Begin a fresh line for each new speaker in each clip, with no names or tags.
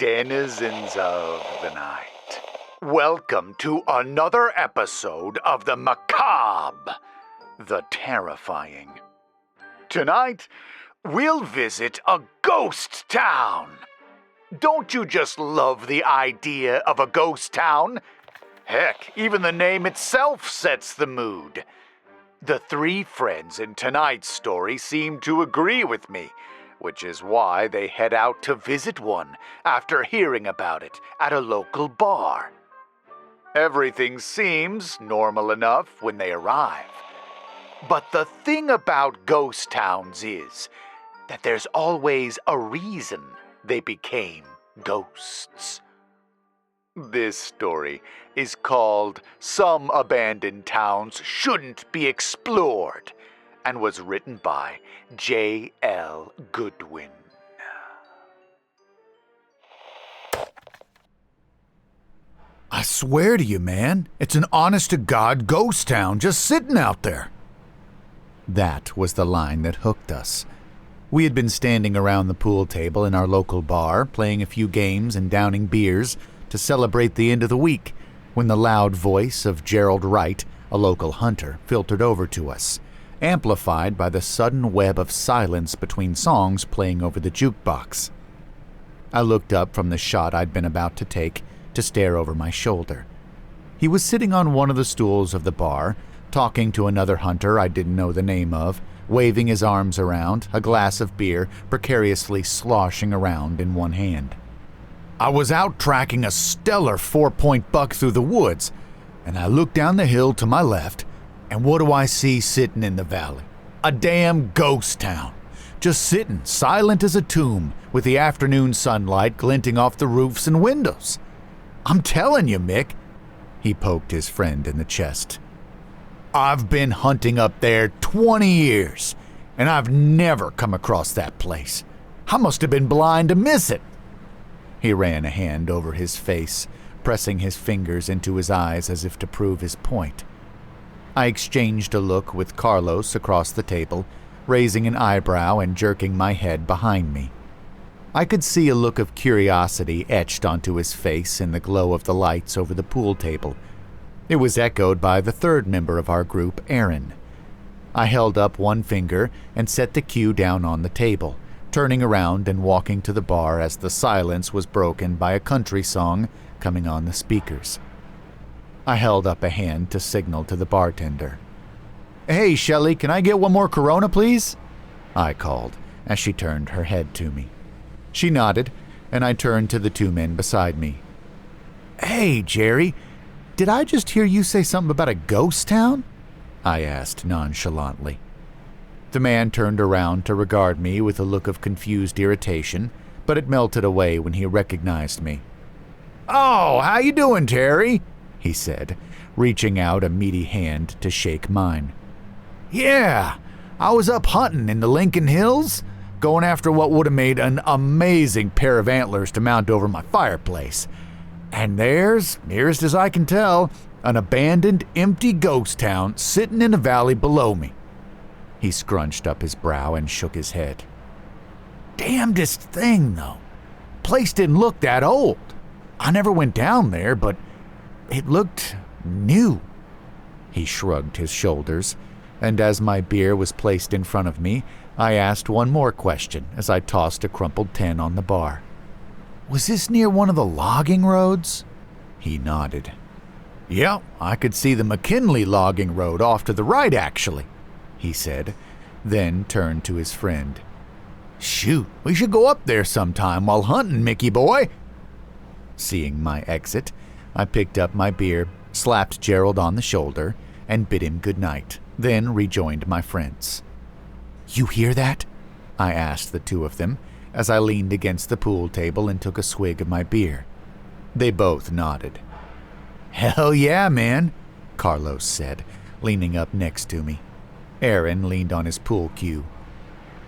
denizens of the night. Welcome to another episode of the macabre, the terrifying. Tonight, we'll visit a ghost town. Don't you just love the idea of a ghost town? Heck, even the name itself sets the mood. The three friends in tonight's story seem to agree with me, which is why they head out to visit one after hearing about it at a local bar. Everything seems normal enough when they arrive. But the thing about ghost towns is that there's always a reason they became ghosts. This story is called Some Abandoned Towns Shouldn't Be Explored and was written by J.L. Goodwin.
I swear to you, man, it's an honest-to-God ghost town just sitting out there. That was the line that hooked us. We had been standing around the pool table in our local bar, playing a few games and downing beers to celebrate the end of the week, when the loud voice of Gerald Wright, a local hunter, filtered over to us, amplified by the sudden web of silence between songs playing over the jukebox. I looked up from the shot I'd been about to take to stare over my shoulder. He was sitting on one of the stools of the bar, talking to another hunter I didn't know the name of, waving his arms around, a glass of beer precariously sloshing around in one hand. I was out tracking a stellar 4-point buck through the woods, and I looked down the hill to my left, and what do I see sitting in the valley? A damn ghost town. Just sitting, silent as a tomb, with the afternoon sunlight glinting off the roofs and windows. I'm telling you, Mick. He poked his friend in the chest. I've been hunting up there 20 years, and I've never come across that place. I must have been blind to miss it. He ran a hand over his face, pressing his fingers into his eyes as if to prove his point. I exchanged a look with Carlos across the table, raising an eyebrow and jerking my head behind me. I could see a look of curiosity etched onto his face in the glow of the lights over the pool table. It was echoed by the third member of our group, Aaron. I held up one finger and set the cue down on the table, turning around and walking to the bar as the silence was broken by a country song coming on the speakers. I held up a hand to signal to the bartender. "Hey, Shelley, can I get one more Corona, please?" I called as she turned her head to me. She nodded, and I turned to the two men beside me. "Hey, Jerry, did I just hear you say something about a ghost town?" I asked nonchalantly. The man turned around to regard me with a look of confused irritation, but it melted away when he recognized me. "Oh, how you doing, Terry?" he said, reaching out a meaty hand to shake mine. "Yeah, I was up hunting in the Lincoln Hills, going after what would have made an amazing pair of antlers to mount over my fireplace. And there's, nearest as I can tell, an abandoned, empty ghost town sitting in a valley below me." He scrunched up his brow and shook his head. "Damnedest thing, though. Place didn't look that old. I never went down there, but it looked new." He shrugged his shoulders, and as my beer was placed in front of me, I asked one more question as I tossed a crumpled 10 on the bar. "Was this near one of the logging roads?" He nodded. "Yeah, I could see the McKinley logging road off to the right, actually," he said, then turned to his friend. "Shoot, we should go up there sometime while hunting, Mickey boy." Seeing my exit, I picked up my beer, slapped Gerald on the shoulder, and bid him good night, then rejoined my friends. "You hear that?" I asked the two of them as I leaned against the pool table and took a swig of my beer. They both nodded. "Hell yeah, man," Carlos said, leaning up next to me. Aaron leaned on his pool cue.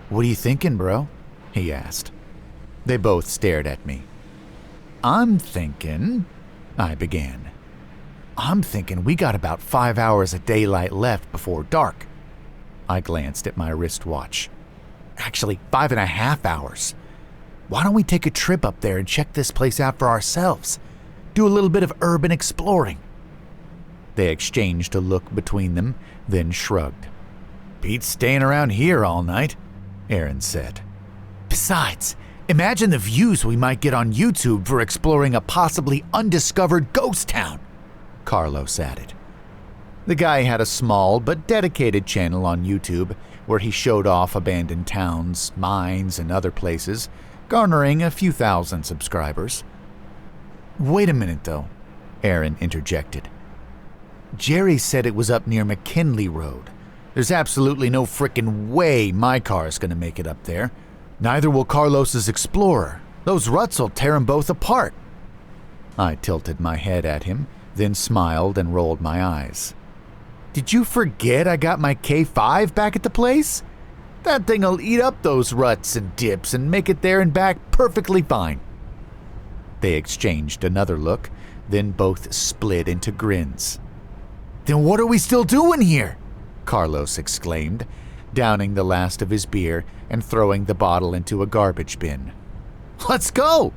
"What are you thinking, bro?" he asked. They both stared at me. I'm thinking we got about 5 hours of daylight left before dark." I glanced at my wristwatch. "Actually, 5.5 hours. Why don't we take a trip up there and check this place out for ourselves? Do a little bit of urban exploring." They exchanged a look between them, then shrugged. "Beats staying around here all night," Aaron said. "Besides, imagine the views we might get on YouTube for exploring a possibly undiscovered ghost town," Carlos added. The guy had a small but dedicated channel on YouTube where he showed off abandoned towns, mines, and other places, garnering a few thousand subscribers. "Wait a minute, though," Aaron interjected. "Jerry said it was up near McKinley Road. There's absolutely no frickin' way my car's gonna make it up there. Neither will Carlos's Explorer. Those ruts will tear 'em both apart." I tilted my head at him, then smiled and rolled my eyes. "Did you forget I got my K5 back at the place? That thing'll eat up those ruts and dips and make it there and back perfectly fine." They exchanged another look, then both split into grins. "Then what are we still doing here?" Carlos exclaimed, downing the last of his beer and throwing the bottle into a garbage bin. "Let's go!"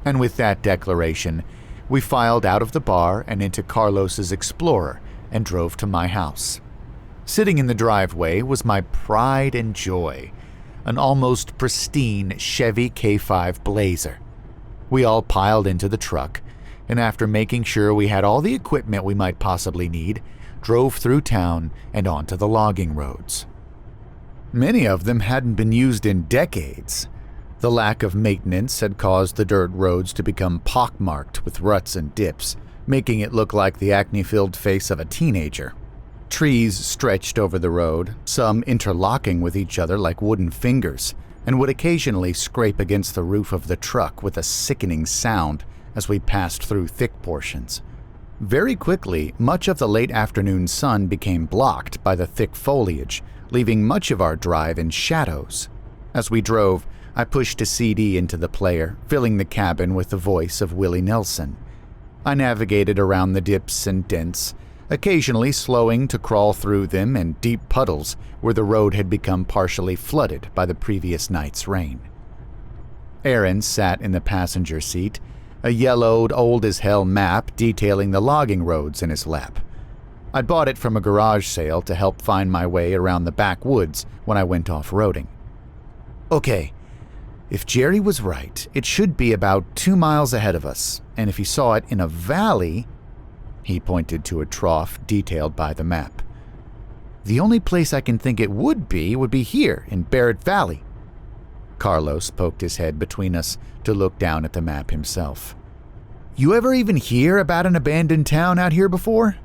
And with that declaration, we filed out of the bar and into Carlos's Explorer and drove to my house. Sitting in the driveway was my pride and joy, an almost pristine Chevy K5 Blazer. We all piled into the truck, and after making sure we had all the equipment we might possibly need, drove through town and onto the logging roads. Many of them hadn't been used in decades. The lack of maintenance had caused the dirt roads to become pockmarked with ruts and dips, making it look like the acne-filled face of a teenager. Trees stretched over the road, some interlocking with each other like wooden fingers, and would occasionally scrape against the roof of the truck with a sickening sound as we passed through thick portions. Very quickly, much of the late afternoon sun became blocked by the thick foliage, leaving much of our drive in shadows. As we drove, I pushed a CD into the player, filling the cabin with the voice of Willie Nelson. I navigated around the dips and dents, occasionally slowing to crawl through them and deep puddles where the road had become partially flooded by the previous night's rain. Aaron sat in the passenger seat, a yellowed, old-as-hell map detailing the logging roads in his lap. I'd bought it from a garage sale to help find my way around the backwoods when I went off-roading. "Okay, if Jerry was right, it should be about 2 miles ahead of us, and if he saw it in a valley," he pointed to a trough detailed by the map. "The only place I can think it would be here in Barrett Valley." Carlos poked his head between us to look down at the map himself. "You ever even hear about an abandoned town out here before?"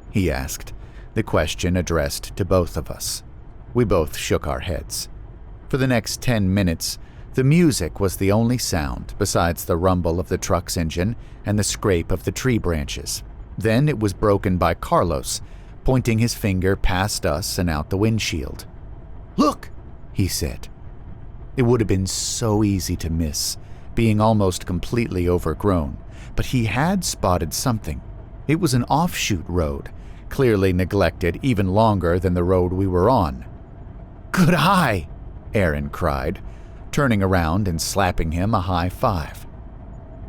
he asked, the question addressed to both of us. We both shook our heads. For the next 10 minutes, the music was the only sound besides the rumble of the truck's engine and the scrape of the tree branches. Then it was broken by Carlos, pointing his finger past us and out the windshield. "Look," he said. It would have been so easy to miss, being almost completely overgrown, but he had spotted something. It was an offshoot road, clearly neglected even longer than the road we were on. "Good eye!" Aaron cried, turning around and slapping him a high five.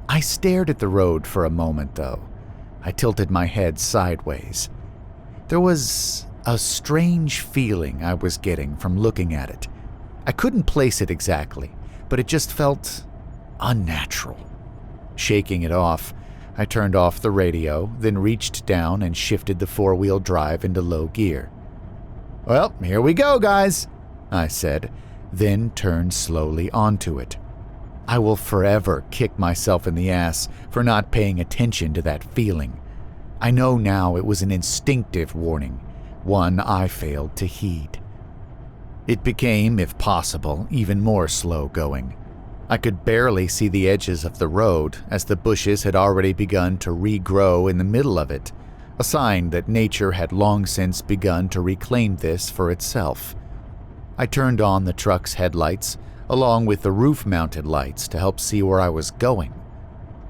I stared at the road for a moment, though. I tilted my head sideways. There was a strange feeling I was getting from looking at it. I couldn't place it exactly, but it just felt unnatural. Shaking it off, I turned off the radio, then reached down and shifted the four-wheel drive into low gear. "Well, here we go, guys," I said, then turned slowly onto it. I will forever kick myself in the ass for not paying attention to that feeling. I know now it was an instinctive warning, one I failed to heed. It became, if possible, even more slow-going. I could barely see the edges of the road as the bushes had already begun to regrow in the middle of it, a sign that nature had long since begun to reclaim this for itself. I turned on the truck's headlights, along with the roof-mounted lights to help see where I was going.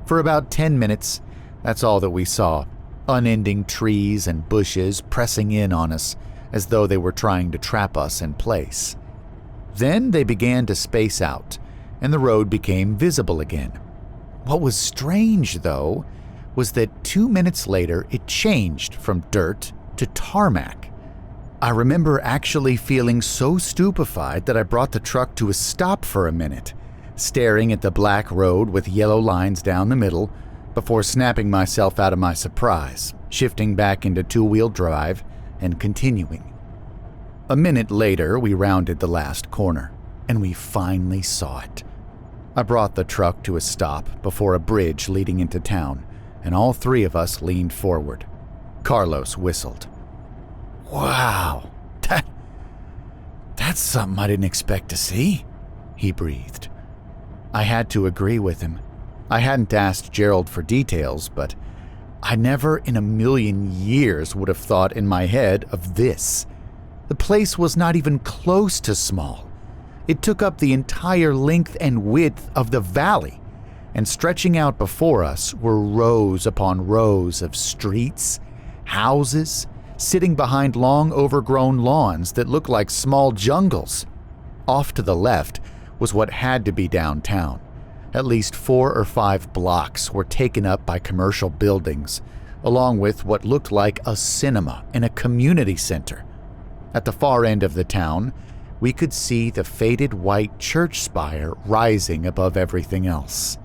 For about 10 minutes, that's all that we saw, unending trees and bushes pressing in on us as though they were trying to trap us in place. Then they began to space out, and the road became visible again. What was strange, though, was that 2 minutes later it changed from dirt to tarmac. I remember actually feeling so stupefied that I brought the truck to a stop for a minute, staring at the black road with yellow lines down the middle, before snapping myself out of my surprise, shifting back into two-wheel drive, and continuing. A minute later, we rounded the last corner, and we finally saw it. I brought the truck to a stop before a bridge leading into town, and all three of us leaned forward. Carlos whistled. "Wow, that's something I didn't expect to see," he breathed. I had to agree with him. I hadn't asked Gerald for details, but I never in a million years would have thought in my head of this. The place was not even close to small. It took up the entire length and width of the valley, and stretching out before us were rows upon rows of streets, houses, sitting behind long overgrown lawns that looked like small jungles. Off to the left was what had to be downtown. At least 4 or 5 blocks were taken up by commercial buildings, along with what looked like a cinema and a community center. At the far end of the town, we could see the faded white church spire rising above everything else.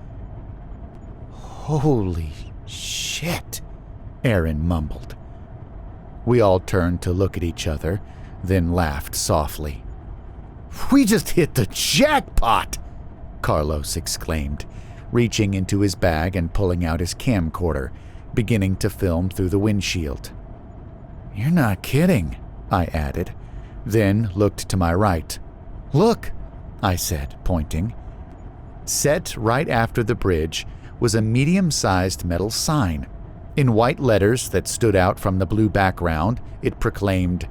"Holy shit," Aaron mumbled. We all turned to look at each other, then laughed softly. "We just hit the jackpot!" Carlos exclaimed, reaching into his bag and pulling out his camcorder, beginning to film through the windshield. "You're not kidding," I added, then looked to my right. "Look," I said, pointing. Set right after the bridge was a medium-sized metal sign. In white letters that stood out from the blue background, it proclaimed,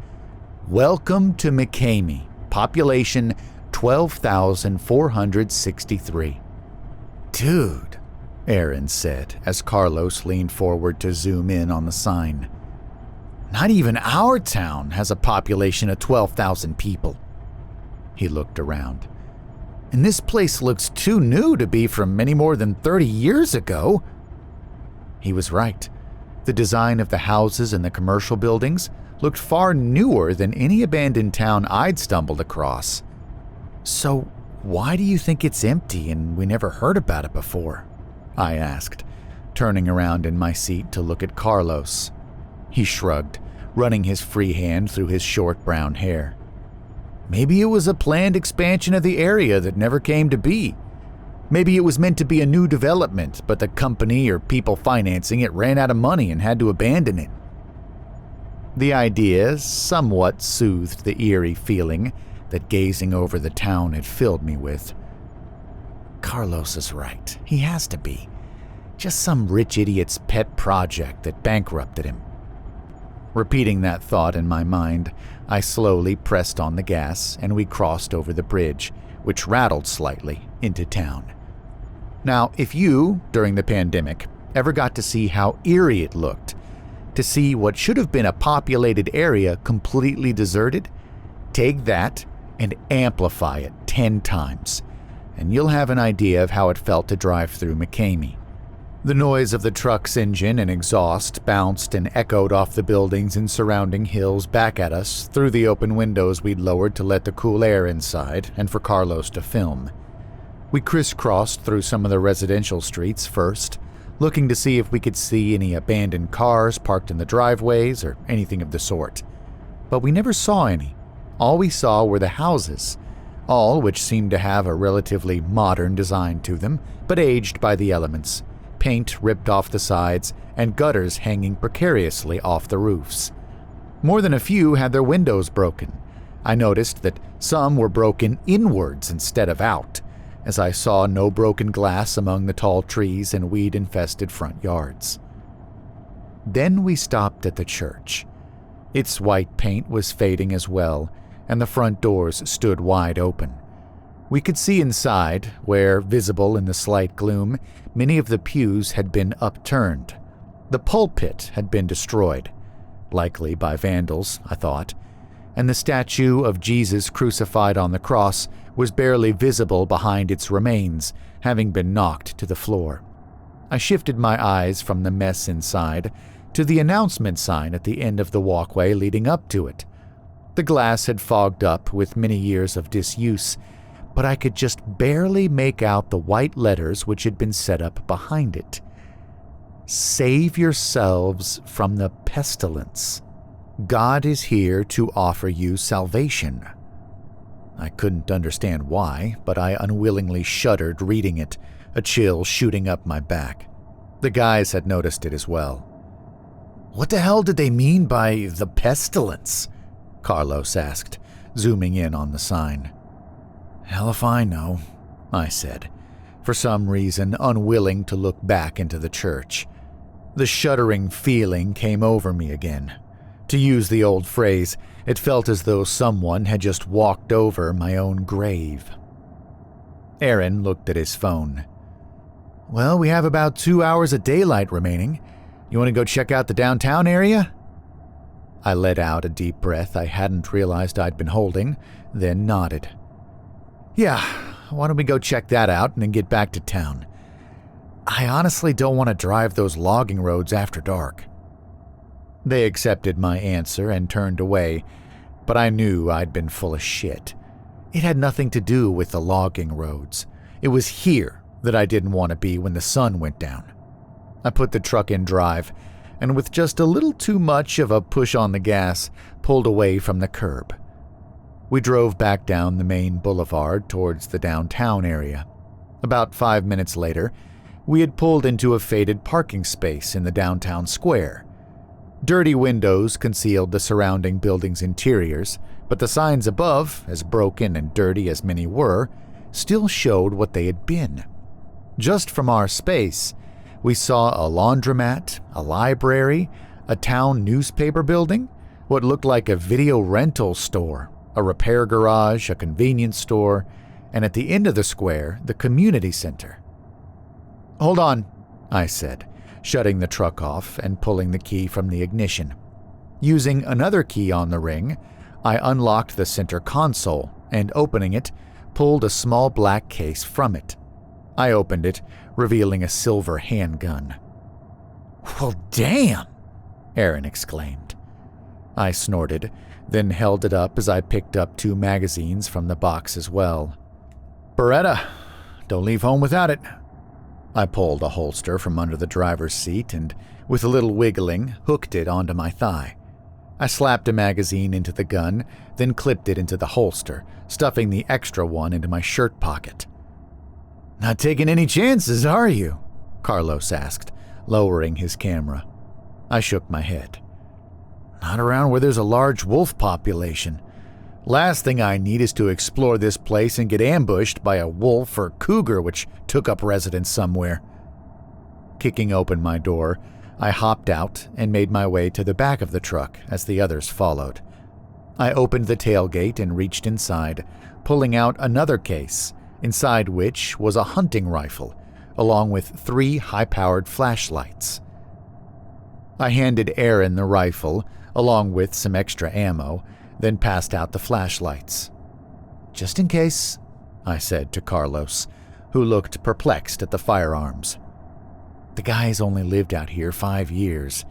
"Welcome to McCamey, population 12,463. "Dude," Aaron said as Carlos leaned forward to zoom in on the sign. "Not even our town has a population of 12,000 people." He looked around. "And this place looks too new to be from any more than 30 years ago." He was right. The design of the houses and the commercial buildings looked far newer than any abandoned town I'd stumbled across. "So why do you think it's empty and we never heard about it before?" I asked, turning around in my seat to look at Carlos. He shrugged, running his free hand through his short brown hair. "Maybe it was a planned expansion of the area that never came to be. Maybe it was meant to be a new development, but the company or people financing it ran out of money and had to abandon it." The idea somewhat soothed the eerie feeling that gazing over the town had filled me with. Carlos is right. He has to be. Just some rich idiot's pet project that bankrupted him. Repeating that thought in my mind, I slowly pressed on the gas and we crossed over the bridge, which rattled slightly, into town. Now, if you, during the pandemic, ever got to see how eerie it looked, to see what should have been a populated area completely deserted, take that and amplify it 10 times, and you'll have an idea of how it felt to drive through McCamey. The noise of the truck's engine and exhaust bounced and echoed off the buildings and surrounding hills back at us through the open windows we'd lowered to let the cool air inside and for Carlos to film. We crisscrossed through some of the residential streets first, looking to see if we could see any abandoned cars parked in the driveways or anything of the sort. But we never saw any. All we saw were the houses, all which seemed to have a relatively modern design to them, but aged by the elements, paint ripped off the sides and gutters hanging precariously off the roofs. More than a few had their windows broken. I noticed that some were broken inwards instead of out, as I saw no broken glass among the tall trees and weed-infested front yards. Then we stopped at the church. Its white paint was fading as well, and the front doors stood wide open. We could see inside, where, visible in the slight gloom, many of the pews had been upturned. The pulpit had been destroyed, likely by vandals, I thought, and the statue of Jesus crucified on the cross was barely visible behind its remains, having been knocked to the floor. I shifted my eyes from the mess inside to the announcement sign at the end of the walkway leading up to it. The glass had fogged up with many years of disuse, but I could just barely make out the white letters which had been set up behind it. Save yourselves from the pestilence. God is here to offer you salvation. I couldn't understand why, but I unwillingly shuddered reading it, a chill shooting up my back. The guys had noticed it as well. What the hell did they mean by the pestilence? Carlos asked, zooming in on the sign. Hell if I know, I said, for some reason unwilling to look back into the church. The shuddering feeling came over me again. To use the old phrase, it felt as though someone had just walked over my own grave. Aaron looked at his phone. Well, we have about 2 hours of daylight remaining. You want to go check out the downtown area? I let out a deep breath I hadn't realized I'd been holding, then nodded. Yeah, why don't we go check that out and then get back to town? I honestly don't want to drive those logging roads after dark. They accepted my answer and turned away, but I knew I'd been full of shit. It had nothing to do with the logging roads. It was here that I didn't want to be when the sun went down. I put the truck in drive, and with just a little too much of a push on the gas, pulled away from the curb. We drove back down the main boulevard towards the downtown area. About 5 minutes later, we had pulled into a faded parking space in the downtown square. Dirty windows concealed the surrounding buildings' interiors, but the signs above, as broken and dirty as many were, still showed what they had been. Just from our space, we saw a laundromat, a library, a town newspaper building, what looked like a video rental store, a repair garage, a convenience store, and at the end of the square, the community center. Hold on, I said, shutting the truck off and pulling the key from the ignition. Using another key on the ring, I unlocked the center console and, opening it, pulled a small black case from it. I opened it, revealing a silver handgun. Well, damn! Aaron exclaimed. I snorted, then held it up as I picked up 2 magazines from the box as well. Beretta, don't leave home without it. I pulled a holster from under the driver's seat and, with a little wiggling, hooked it onto my thigh. I slapped a magazine into the gun, then clipped it into the holster, stuffing the extra one into my shirt pocket. Not taking any chances, are you? Carlos asked, lowering his camera. I shook my head. Not around where there's a large wolf population. Last thing I need is to explore this place and get ambushed by a wolf or cougar which took up residence somewhere. Kicking open my door, I hopped out and made my way to the back of the truck as the others followed. I opened the tailgate and reached inside, pulling out another case, inside which was a hunting rifle, along with 3 high-powered flashlights. I handed Aaron the rifle, along with some extra ammo, then passed out the flashlights. Just in case, I said to Carlos, who looked perplexed at the firearms. The guy's only lived out here 5 years.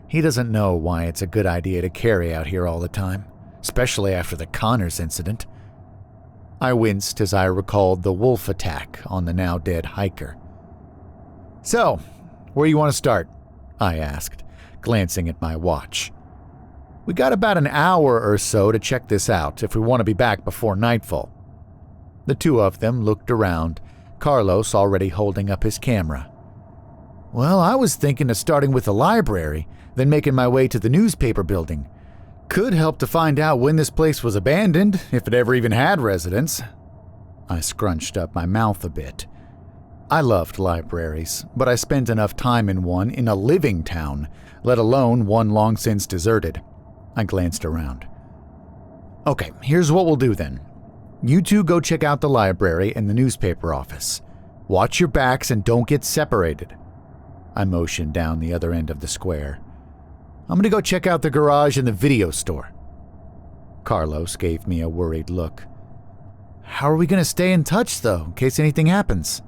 He doesn't know why it's a good idea to carry out here all the time, especially after the Connors incident. I winced as I recalled the wolf attack on the now-dead hiker. So, where you want to start? I asked, glancing at my watch. We got about an hour or so to check this out if we want to be back before nightfall. The 2 of them looked around, Carlos already holding up his camera. Well, I was thinking of starting with the library, then making my way to the newspaper building. Could help to find out when this place was abandoned, if it ever even had residents. I scrunched up my mouth a bit. I loved libraries, but I spent enough time in one in a living town, let alone one long since deserted. I glanced around. Okay, here's what we'll do then. You 2 go check out the library and the newspaper office. Watch your backs and don't get separated. I motioned down the other end of the square. I'm going to go check out the garage and the video store. Carlos gave me a worried look. How are we going to stay in touch, though, in case anything happens?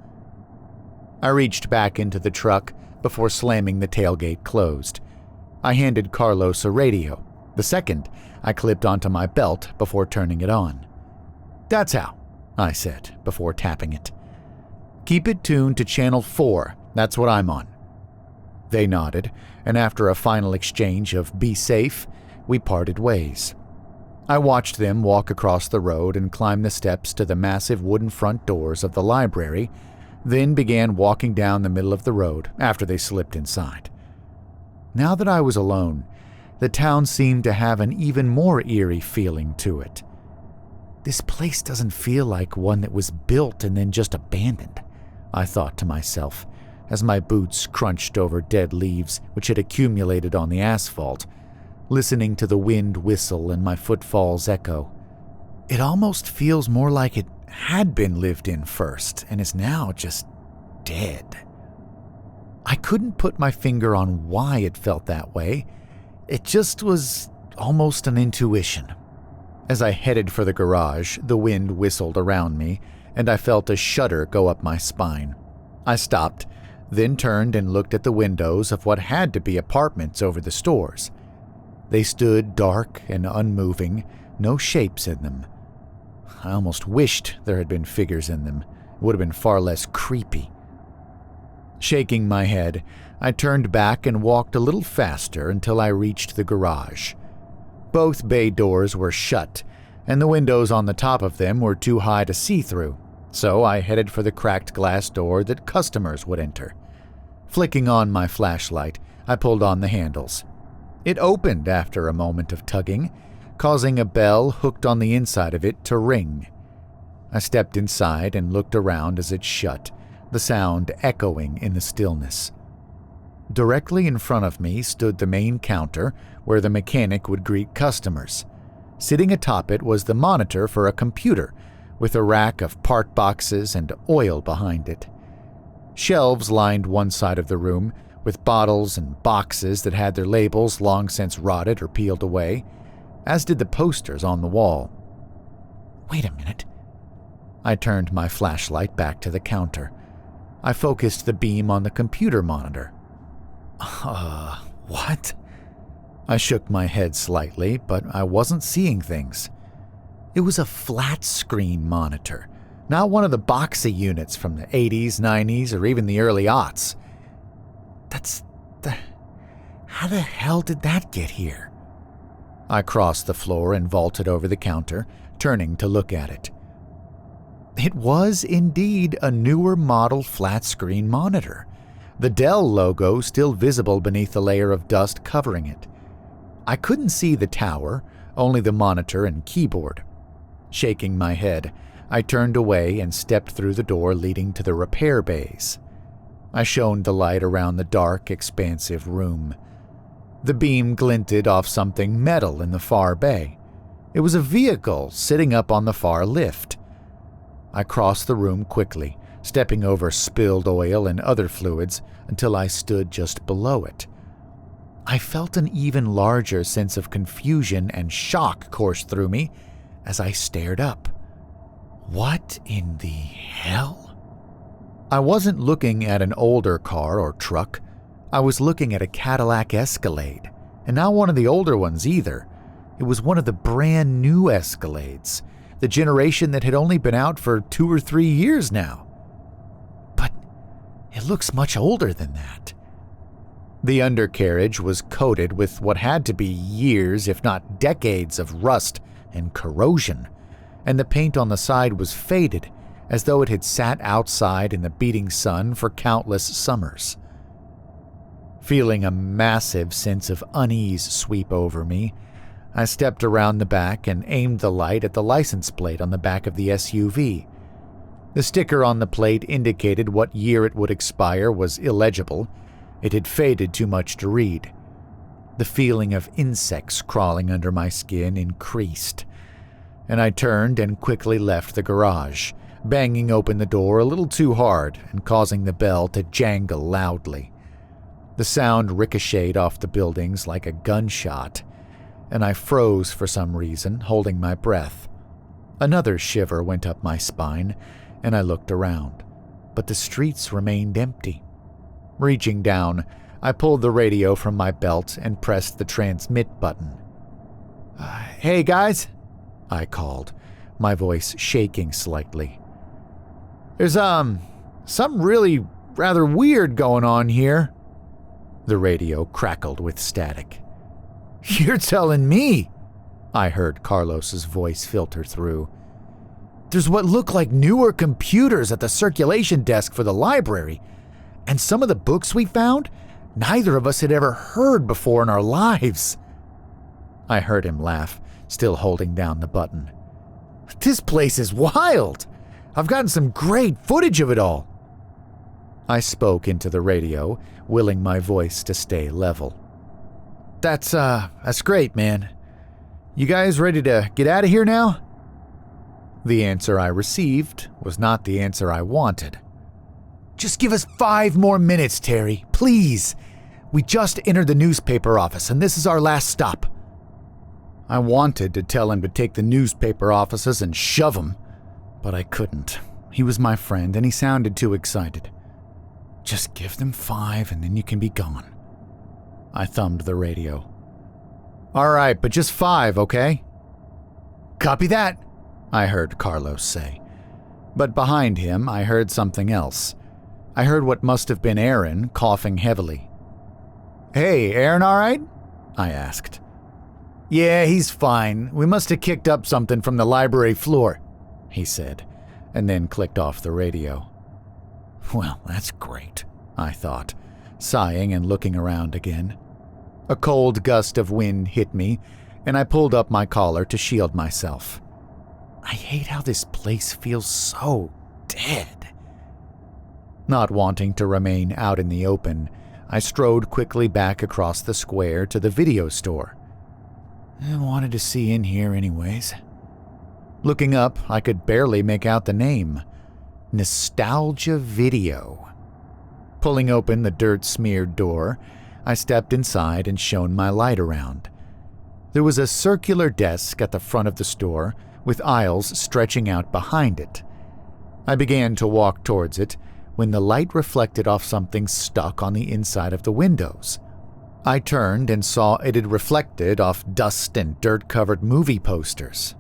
I reached back into the truck before slamming the tailgate closed. I handed Carlos a radio. The second I clipped onto my belt before turning it on. That's how, I said before tapping it. Keep it tuned to channel 4, that's what I'm on. They nodded, and after a final exchange of be safe, we parted ways. I watched them walk across the road and climb the steps to the massive wooden front doors of the library, then began walking down the middle of the road after they slipped inside. Now that I was alone, the town seemed to have an even more eerie feeling to it. This place doesn't feel like one that was built and then just abandoned, I thought to myself, as my boots crunched over dead leaves which had accumulated on the asphalt, listening to the wind whistle and my footfalls echo. It almost feels more like it had been lived in first and is now just dead. I couldn't put my finger on why it felt that way. It just was almost an intuition. As I headed for the garage, the wind whistled around me, and I felt a shudder go up my spine. I stopped, then turned and looked at the windows of what had to be apartments over the stores. They stood dark and unmoving, no shapes in them. I almost wished there had been figures in them. It would have been far less creepy. Shaking my head, I turned back and walked a little faster until I reached the garage. Both bay doors were shut, and the windows on the top of them were too high to see through, so I headed for the cracked glass door that customers would enter. Flicking on my flashlight, I pulled on the handles. It opened after a moment of tugging, causing a bell hooked on the inside of it to ring. I stepped inside and looked around as it shut, the sound echoing in the stillness. Directly in front of me stood the main counter where the mechanic would greet customers. Sitting atop it was the monitor for a computer, with a rack of part boxes and oil behind it. Shelves lined one side of the room, with bottles and boxes that had their labels long since rotted or peeled away, as did the posters on the wall. Wait a minute. I turned my flashlight back to the counter. I focused the beam on the computer monitor. What? I shook my head slightly, but I wasn't seeing things. It was a flat-screen monitor, not one of the boxy units from the 80s, 90s, or even the early aughts. How the hell did that get here? I crossed the floor and vaulted over the counter, turning to look at it. It was indeed a newer model flat-screen monitor, the Dell logo still visible beneath the layer of dust covering it. I couldn't see the tower, only the monitor and keyboard. Shaking my head, I turned away and stepped through the door leading to the repair bays. I shone the light around the dark, expansive room. The beam glinted off something metal in the far bay. It was a vehicle sitting up on the far lift. I crossed the room quickly, stepping over spilled oil and other fluids until I stood just below it. I felt an even larger sense of confusion and shock course through me as I stared up. What in the hell? I wasn't looking at an older car or truck. I was looking at a Cadillac Escalade, and not one of the older ones either. It was one of the brand new Escalades, the generation that had only been out for 2 or 3 years now. But it looks much older than that. The undercarriage was coated with what had to be years, if not decades, of rust and corrosion, and the paint on the side was faded, as though it had sat outside in the beating sun for countless summers. Feeling a massive sense of unease sweep over me, I stepped around the back and aimed the light at the license plate on the back of the SUV. The sticker on the plate indicated what year it would expire was illegible. It had faded too much to read. The feeling of insects crawling under my skin increased, and I turned and quickly left the garage, banging open the door a little too hard and causing the bell to jangle loudly. The sound ricocheted off the buildings like a gunshot, and I froze for some reason, holding my breath. Another shiver went up my spine, and I looked around, but the streets remained empty. Reaching down, I pulled the radio from my belt and pressed the transmit button. Hey guys, I called, my voice shaking slightly. There's, something really rather weird going on here. The radio crackled with static. You're telling me, I heard Carlos's voice filter through. There's what look like newer computers at the circulation desk for the library, and some of the books we found, neither of us had ever heard before in our lives. I heard him laugh, still holding down the button. This place is wild. I've gotten some great footage of it all. I spoke into the radio, willing my voice to stay level. That's great, man. You guys ready to get out of here now? The answer I received was not the answer I wanted. Just give us 5 more minutes, Terry, please. We just entered the newspaper office, and this is our last stop. I wanted to tell him to take the newspaper offices and shove them, but I couldn't. He was my friend, and he sounded too excited. Just give them 5, and then you can be gone. I thumbed the radio. All right, but just 5, okay? Copy that, I heard Carlos say. But behind him, I heard something else. I heard what must have been Aaron coughing heavily. Hey, Aaron all right? I asked. Yeah, he's fine. We must have kicked up something from the library floor, he said, and then clicked off the radio. Well, that's great, I thought, sighing and looking around again. A cold gust of wind hit me, and I pulled up my collar to shield myself. I hate how this place feels so dead. Not wanting to remain out in the open, I strode quickly back across the square to the video store. I wanted to see in here anyways. Looking up, I could barely make out the name. Nostalgia Video. Pulling open the dirt-smeared door, I stepped inside and shone my light around. There was a circular desk at the front of the store with aisles stretching out behind it. I began to walk towards it when the light reflected off something stuck on the inside of the windows. I turned and saw it had reflected off dust and dirt-covered movie posters.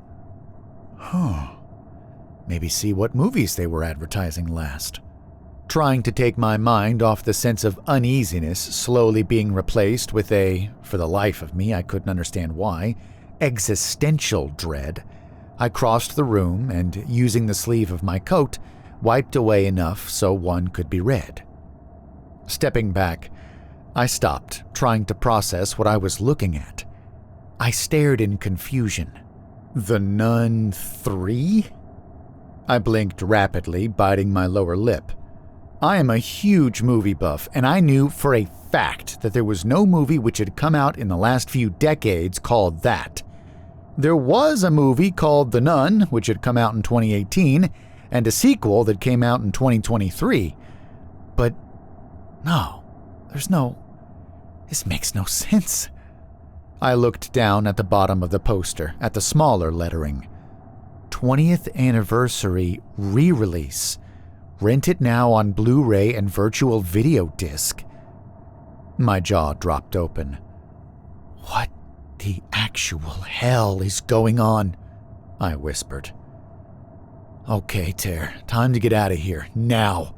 Maybe see what movies they were advertising last. Trying to take my mind off the sense of uneasiness slowly being replaced with a, for the life of me I couldn't understand why, existential dread, I crossed the room and, using the sleeve of my coat, wiped away enough so one could be read. Stepping back, I stopped, trying to process what I was looking at. I stared in confusion. The Nun 3? I blinked rapidly, biting my lower lip. I am a huge movie buff, and I knew for a fact that there was no movie which had come out in the last few decades called that. There was a movie called The Nun, which had come out in 2018, and a sequel that came out in 2023. But no, this makes no sense. I looked down at the bottom of the poster, at the smaller lettering. 20th Anniversary Re-Release. Rent it now on Blu-ray and virtual video disc. My jaw dropped open. What the actual hell is going on? I whispered. Okay, Ter, time to get out of here, now.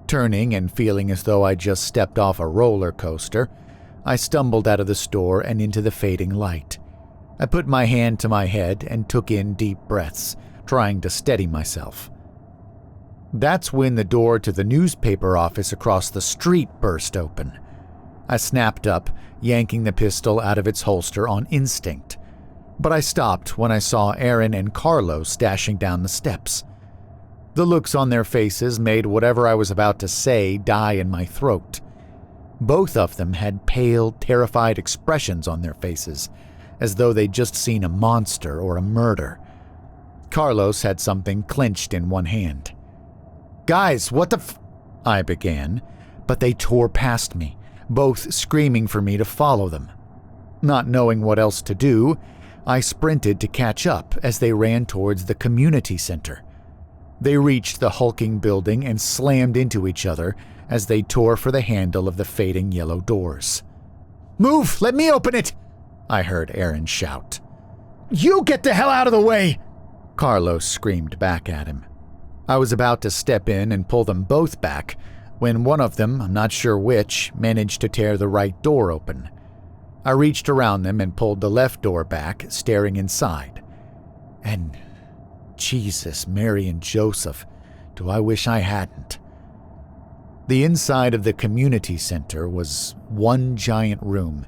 Turning and feeling as though I just stepped off a roller coaster, I stumbled out of the store and into the fading light. I put my hand to my head and took in deep breaths, trying to steady myself. That's when the door to the newspaper office across the street burst open. I snapped up, yanking the pistol out of its holster on instinct. But I stopped when I saw Aaron and Carlos dashing down the steps. The looks on their faces made whatever I was about to say die in my throat. Both of them had pale, terrified expressions on their faces, as though they'd just seen a monster or a murder. Carlos had something clenched in one hand. Guys, what the I began, but they tore past me, both screaming for me to follow them. Not knowing what else to do, I sprinted to catch up as they ran towards the community center. They reached the hulking building and slammed into each other as they tore for the handle of the fading yellow doors. "Move! Let me open it!" I heard Aaron shout. "You get the hell out of the way!" Carlos screamed back at him. I was about to step in and pull them both back when one of them, I'm not sure which, managed to tear the right door open. I reached around them and pulled the left door back, staring inside. And Jesus, Mary and Joseph, do I wish I hadn't. The inside of the community center was one giant room,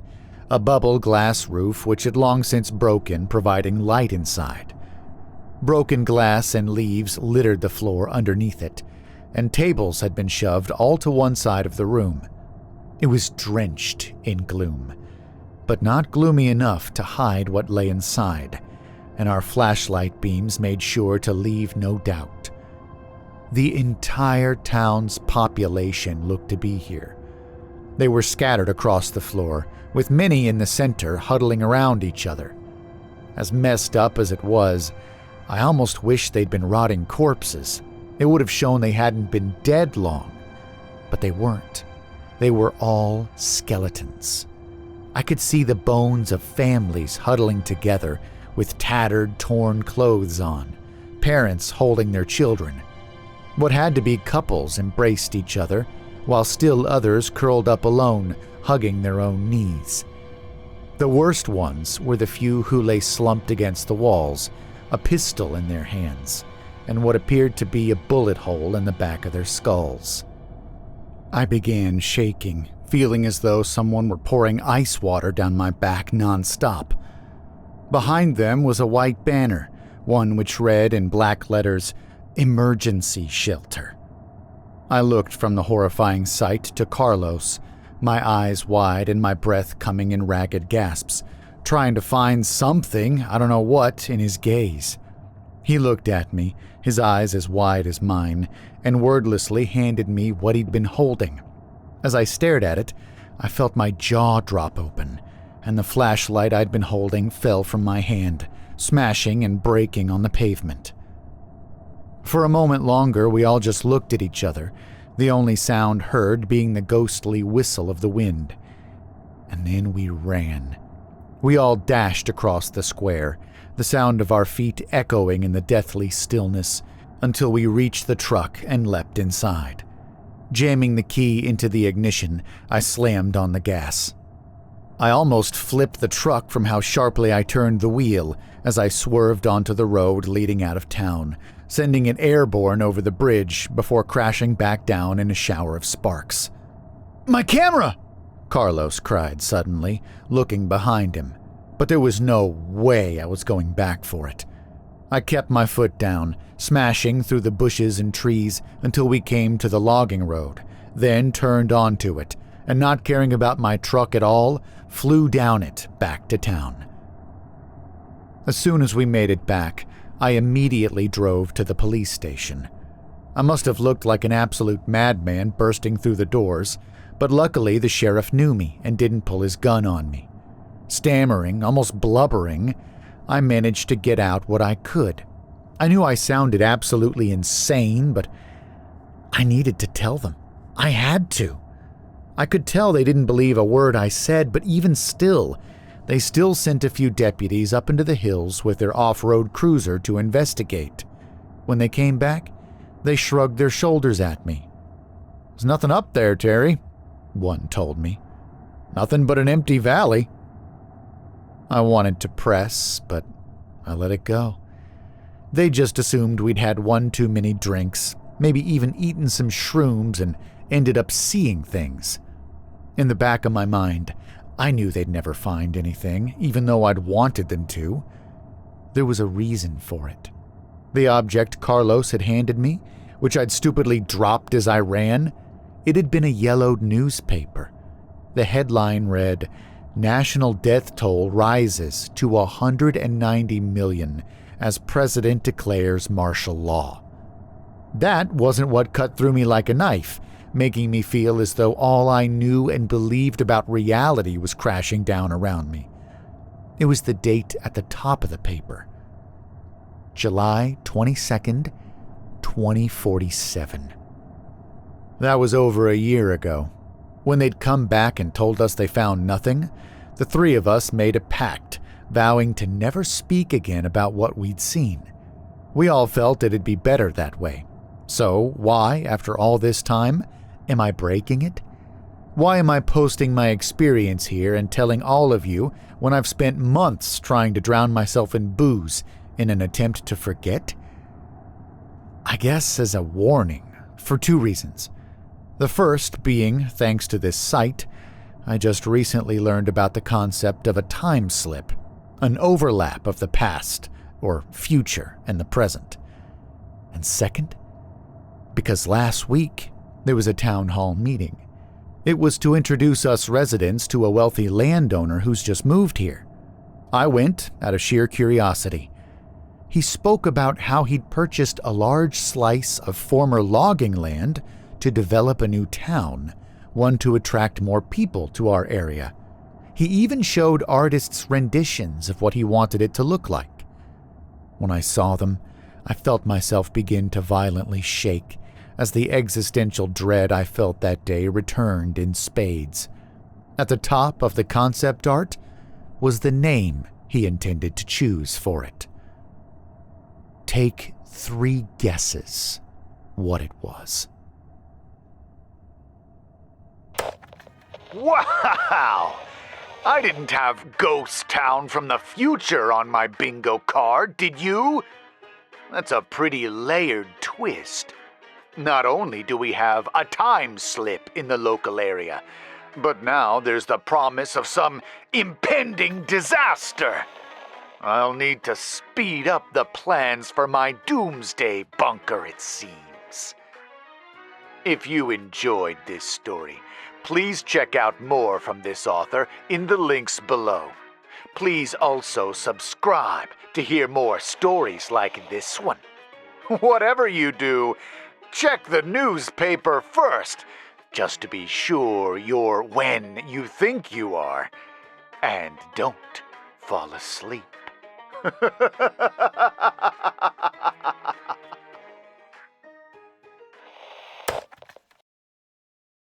a bubble glass roof which had long since broken, providing light inside. Broken glass and leaves littered the floor underneath it, and tables had been shoved all to one side of the room. It was drenched in gloom, but not gloomy enough to hide what lay inside, and our flashlight beams made sure to leave no doubt. The entire town's population looked to be here. They were scattered across the floor, with many in the center huddling around each other. As messed up as it was, I almost wished they'd been rotting corpses. It would have shown they hadn't been dead long. But they weren't. They were all skeletons. I could see the bones of families huddling together with tattered, torn clothes on, parents holding their children. What had to be couples embraced each other, while still others curled up alone, hugging their own knees. The worst ones were the few who lay slumped against the walls, a pistol in their hands, and what appeared to be a bullet hole in the back of their skulls. I began shaking, feeling as though someone were pouring ice water down my back nonstop. Behind them was a white banner, one which read in black letters, "Emergency Shelter." I looked from the horrifying sight to Carlos, my eyes wide and my breath coming in ragged gasps, trying to find something, I don't know what, in his gaze. He looked at me, his eyes as wide as mine, and wordlessly handed me what he'd been holding. As I stared at it, I felt my jaw drop open, and the flashlight I'd been holding fell from my hand, smashing and breaking on the pavement. For a moment longer, we all just looked at each other, the only sound heard being the ghostly whistle of the wind. And then we ran. We all dashed across the square, the sound of our feet echoing in the deathly stillness, until we reached the truck and leapt inside. Jamming the key into the ignition, I slammed on the gas. I almost flipped the truck from how sharply I turned the wheel as I swerved onto the road leading out of town, sending it airborne over the bridge before crashing back down in a shower of sparks. "My camera!" Carlos cried suddenly, looking behind him, but there was no way I was going back for it. I kept my foot down, smashing through the bushes and trees until we came to the logging road, then turned onto it, and not caring about my truck at all, flew down it back to town. As soon as we made it back, I immediately drove to the police station. I must have looked like an absolute madman bursting through the doors, but luckily the sheriff knew me and didn't pull his gun on me. Stammering, almost blubbering, I managed to get out what I could. I knew I sounded absolutely insane, but I needed to tell them. I had to. I could tell they didn't believe a word I said, but even still, they still sent a few deputies up into the hills with their off-road cruiser to investigate. When they came back, they shrugged their shoulders at me. "There's nothing up there, Terry," one told me. "Nothing but an empty valley." I wanted to press, but I let it go. They just assumed we'd had one too many drinks, maybe even eaten some shrooms and ended up seeing things. In the back of my mind, I knew they'd never find anything, even though I'd wanted them to. There was a reason for it. The object Carlos had handed me, which I'd stupidly dropped as I ran, it had been a yellowed newspaper. The headline read, "National Death Toll Rises to 190 million as President Declares Martial Law." That wasn't what cut through me like a knife, making me feel as though all I knew and believed about reality was crashing down around me. It was the date at the top of the paper. July 22nd, 2047. That was over a year ago. When they'd come back and told us they found nothing, the three of us made a pact, vowing to never speak again about what we'd seen. We all felt it'd be better that way. So why, after all this time, am I breaking it? Why am I posting my experience here and telling all of you when I've spent months trying to drown myself in booze in an attempt to forget? I guess as a warning, for two reasons. The first being, thanks to this site, I just recently learned about the concept of a time slip, an overlap of the past, or future, and the present. And second, because last week there was a town hall meeting. It was to introduce us residents to a wealthy landowner who's just moved here. I went out of sheer curiosity. He spoke about how he'd purchased a large slice of former logging land to develop a new town, one to attract more people to our area. He even showed artists' renditions of what he wanted it to look like. When I saw them, I felt myself begin to violently shake as the existential dread I felt that day returned in spades. At the top of the concept art was the name he intended to choose for it. Take 3 guesses what it was.
Wow! I didn't have Ghost Town from the future on my bingo card, did you? That's a pretty layered twist. Not only do we have a time slip in the local area, but now there's the promise of some impending disaster. I'll need to speed up the plans for my doomsday bunker, it seems. If you enjoyed this story, please check out more from this author in the links below. Please also subscribe to hear more stories like this one. Whatever you do, check the newspaper first, just to be sure you're when you think you are. And don't fall asleep.